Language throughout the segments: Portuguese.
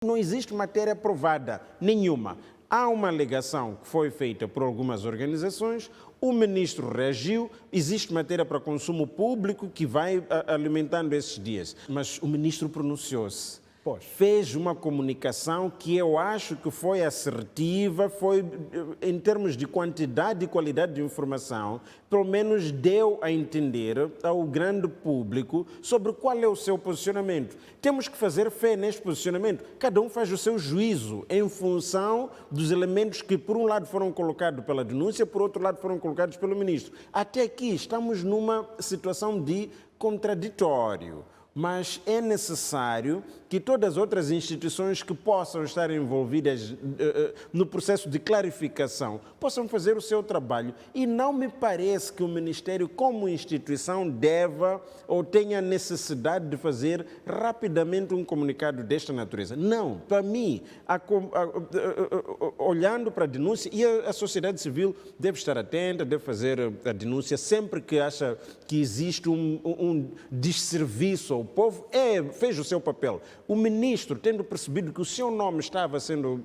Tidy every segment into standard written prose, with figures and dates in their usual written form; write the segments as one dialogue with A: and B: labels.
A: Não existe matéria provada nenhuma. Há uma alegação que foi feita por algumas organizações, o ministro reagiu, existe matéria para consumo público que vai alimentando esses dias, mas o ministro pronunciou-se. Fez uma comunicação que eu acho que foi assertiva, foi, em termos de quantidade e qualidade de informação, pelo menos deu a entender ao grande público sobre qual é o seu posicionamento. Temos que fazer fé neste posicionamento. Cada um faz o seu juízo em função dos elementos que, por um lado, foram colocados pela denúncia, por outro lado, foram colocados pelo ministro. Até aqui estamos numa situação de contraditório. Mas é necessário que todas as outras instituições que possam estar envolvidas no processo de clarificação possam fazer o seu trabalho. E não me parece que o Ministério, como instituição, deva ou tenha necessidade de fazer rapidamente um comunicado desta natureza. Não, para mim, olhando para a denúncia, e a sociedade civil deve estar atenta, deve fazer a denúncia sempre que acha que existe um desserviço. O povo fez o seu papel. O ministro, tendo percebido que o seu nome estava sendo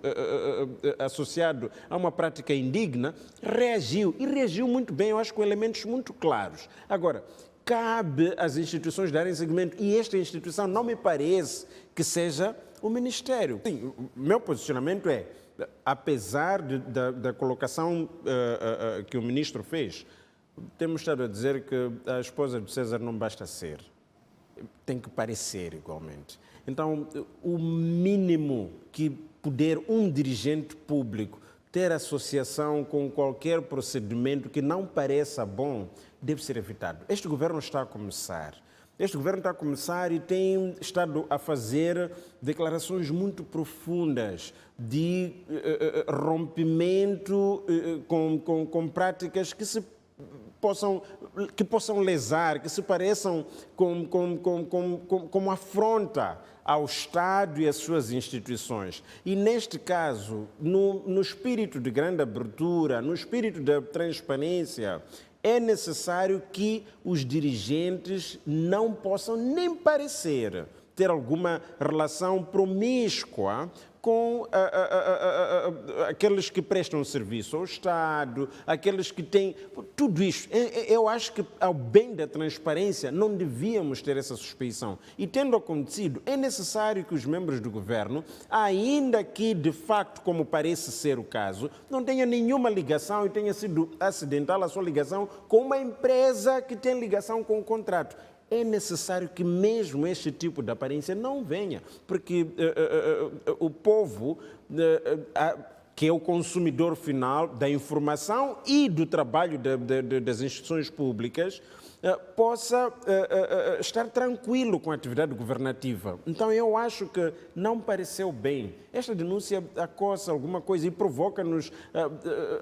A: associado a uma prática indigna, reagiu. E reagiu muito bem, eu acho, com elementos muito claros. Agora, cabe às instituições darem seguimento. E esta instituição não me parece que seja o Ministério. Sim, o meu posicionamento é, apesar da colocação que o ministro fez, temos estado a dizer que a esposa de César não basta ser. Tem que parecer igualmente. Então, o mínimo que puder um dirigente público ter associação com qualquer procedimento que não pareça bom, deve ser evitado. Este governo está a começar. Este governo está a começar e tem estado a fazer declarações muito profundas de rompimento com práticas que possam lesar, que se pareçam como afronta ao Estado e às suas instituições. E, neste caso, no espírito de grande abertura, no espírito da transparência, é necessário que os dirigentes não possam nem parecer ter alguma relação promíscua com aqueles que prestam serviço ao Estado, aqueles que têm... Tudo isto. Eu acho que, ao bem da transparência, não devíamos ter essa suspeição. E, tendo acontecido, é necessário que os membros do governo, ainda que, de facto, como parece ser o caso, não tenha nenhuma ligação e tenha sido acidental a sua ligação com uma empresa que tem ligação com o contrato. É necessário que mesmo este tipo de aparência não venha, porque o povo, que é o consumidor final da informação e do trabalho das instituições públicas, possa estar tranquilo com a atividade governativa. Então, eu acho que não pareceu bem. Esta denúncia acossa alguma coisa e provoca-nos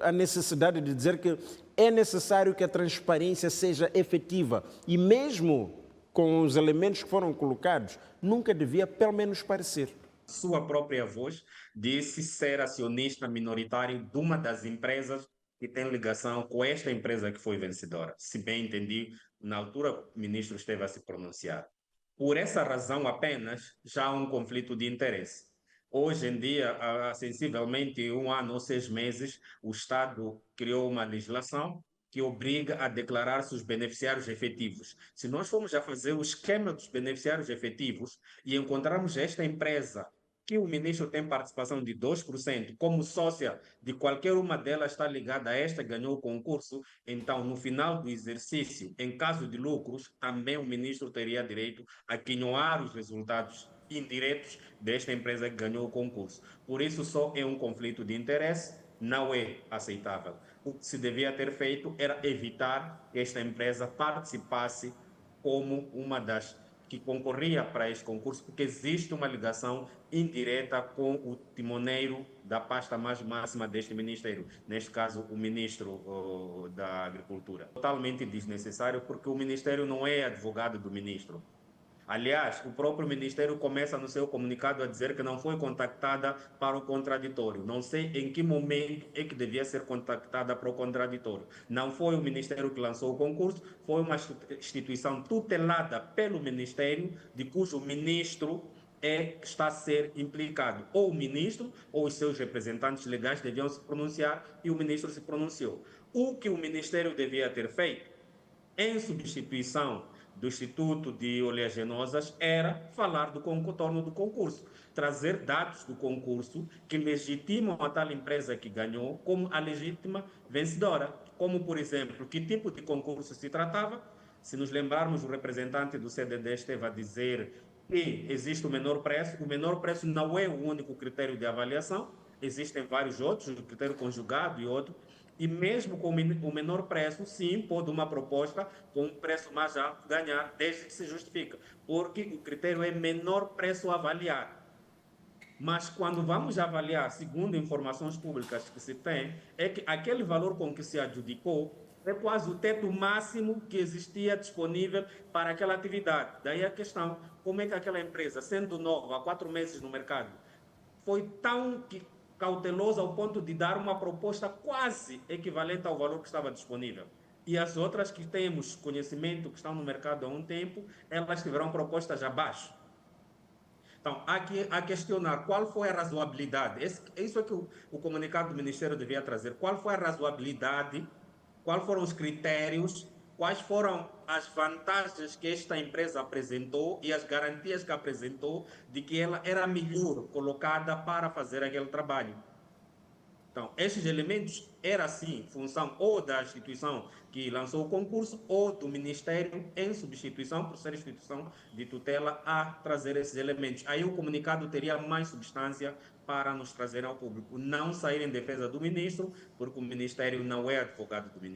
A: a necessidade de dizer que é necessário que a transparência seja efetiva e mesmo com os elementos que foram colocados, nunca devia pelo menos parecer.
B: Sua própria voz disse ser acionista minoritário de uma das empresas que tem ligação com esta empresa que foi vencedora. Se bem entendi, na altura o ministro esteve a se pronunciar. Por essa razão apenas, já há um conflito de interesse. Hoje em dia, há sensivelmente 1 ano ou 6 meses, o Estado criou uma legislação que obriga a declarar-se os beneficiários efetivos. Se nós formos a fazer o esquema dos beneficiários efetivos e encontrarmos esta empresa que o ministro tem participação de 2%, como sócia de qualquer uma delas está ligada a esta, ganhou o concurso, então, no final do exercício, em caso de lucros, também o ministro teria direito a quinhoar os resultados indiretos desta empresa que ganhou o concurso. Por isso, só é um conflito de interesse, não é aceitável. O que se devia ter feito era evitar que esta empresa participasse como uma das que concorria para este concurso, porque existe uma ligação indireta com o timoneiro da pasta mais máxima deste ministério, neste caso o ministro da Agricultura. Totalmente desnecessário, porque o ministério não é advogado do ministro. Aliás, o próprio Ministério começa no seu comunicado a dizer que não foi contactada para o contraditório. Não sei em que momento é que devia ser contactada para o contraditório. Não foi o Ministério que lançou o concurso, foi uma instituição tutelada pelo Ministério, de cujo ministro é que está a ser implicado. Ou o ministro ou os seus representantes legais deviam se pronunciar e o ministro se pronunciou. O que o Ministério devia ter feito, em substituição do Instituto de Oleaginosas, era falar do contorno do concurso, trazer dados do concurso que legitimam a tal empresa que ganhou como a legítima vencedora. Como, por exemplo, que tipo de concurso se tratava. Se nos lembrarmos, o representante do CDD esteve a dizer que existe o menor preço não é o único critério de avaliação, existem vários outros, o critério conjugado e outro, e mesmo com o menor preço, sim, pode uma proposta com um preço mais alto ganhar, desde que se justifica, porque o critério é menor preço avaliado. Mas quando vamos avaliar, segundo informações públicas que se tem, é que aquele valor com que se adjudicou é quase o teto máximo que existia disponível para aquela atividade. Daí a questão, como é que aquela empresa, sendo nova, há 4 meses no mercado, foi tão cautelosa ao ponto de dar uma proposta quase equivalente ao valor que estava disponível. E as outras que temos conhecimento, que estão no mercado há um tempo, elas tiveram propostas abaixo. Então, há que questionar qual foi a razoabilidade. Isso é que o comunicado do Ministério devia trazer. Qual foi a razoabilidade, quais foram os critérios, quais foram as vantagens que esta empresa apresentou e as garantias que apresentou de que ela era melhor colocada para fazer aquele trabalho. Então, esses elementos eram, sim, função ou da instituição que lançou o concurso ou do Ministério, em substituição, por ser instituição de tutela, a trazer esses elementos. Aí o comunicado teria mais substância para nos trazer ao público. Não sair em defesa do ministro, porque o Ministério não é advogado do ministro.